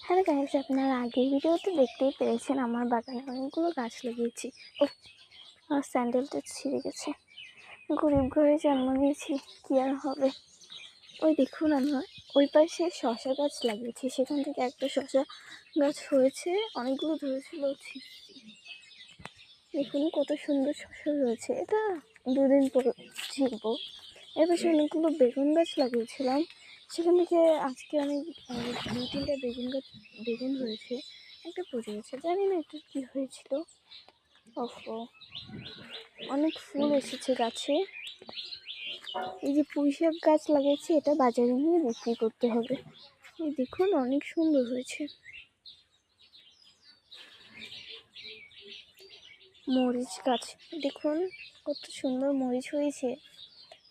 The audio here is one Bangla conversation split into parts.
হ্যালো গাইস, আপনারা আগের ভিডিওতে দেখতেই পেরেছেন আমার বাগানে অনেকগুলো গাছ লাগিয়েছি। ও, আমার স্যান্ডেলটা ছিঁড়ে গেছে। গরিব ঘরে জন্ম নিয়েছি, কি আর হবে। ওই দেখুন, আমরা ওই পাশে শশা গাছ লাগিয়েছি, সেখান থেকে একটা শশা গাছ হয়েছে, অনেকগুলো ধরেছিল। দেখুন কত সুন্দর শশা রয়েছে। এটা দুদিন পর ছিঁড়বো। এর পাশে অনেকগুলো বেগুন গাছ লাগিয়েছিলাম, সেখান থেকে আজকে অনেক 2-3টা বেগুন হয়েছে, একটা পড়ে গেছে, জানি না এটা কী হয়েছিল। অনেক ফুল এসেছে গাছে। এই যে পুঁইশাক গাছ লাগিয়েছি, এটা বাজারে নিয়ে বিক্রি করতে হবে। এই দেখুন অনেক সুন্দর হয়েছে। মরিচ গাছ দেখুন কত সুন্দর মরিচ হয়েছে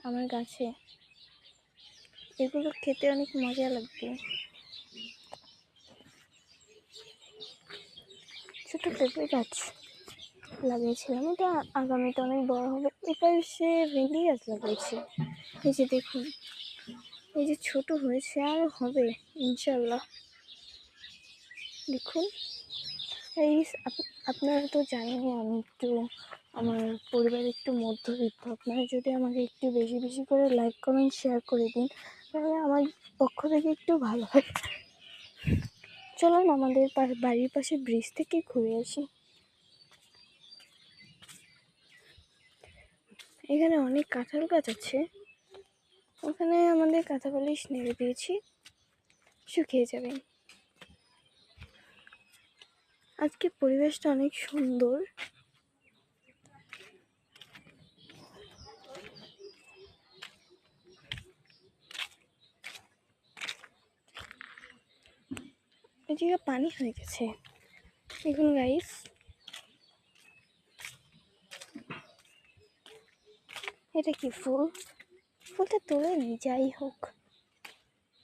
আমার গাছে, এগুলো খেতে অনেক মজা লাগবে। ছোট পেঁপে গাছ লাগিয়েছিলাম, এটা আগামীতে অনেক বড় হবে। এবার সে ভেন্ডি গাছ লাগিয়েছি, এই যে দেখুন, এই যে ছোট হয়েছে, আরও হবে ইনশাল্লাহ। দেখুন এই আপনারা তো জানেনই আমি একটু, আমার পরিবার একটু মধ্যবিত্ত। আপনারা যদি আমাকে একটু বেশি বেশি করে লাইক কমেন্ট শেয়ার করে দিন, তাহলে আমার পক্ষ থেকে একটু ভালো হয়। চলুন আমাদের বাড়ির পাশে ব্রিজ থেকে ঘুরে আসি। এখানে অনেক কাঁঠাল গাছ আছে, ওখানে আমাদের কাঁথা বালিশ নেড়ে দিয়েছি, শুকিয়ে যাবেন। আজকে পরিবেশটা অনেক সুন্দর। এই জায়গায় পানি হয়ে গেছে দেখুন গাইস। এটা কি ফুল? ফুলটা তুলে নিই, যাই হোক,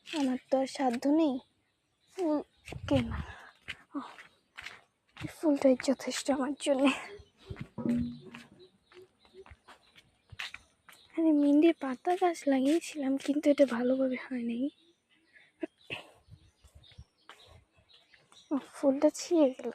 আমার তো আর সাধ্য নেই ফুল কেনা। ফুলটাই যথেষ্ট আমার জন্যে। আমি মিন্ডির পাতা গাছ লাগিয়েছিলাম, কিন্তু এটা ভালোভাবে হয়নি। ফুলটা ছিঁড়ে গেল।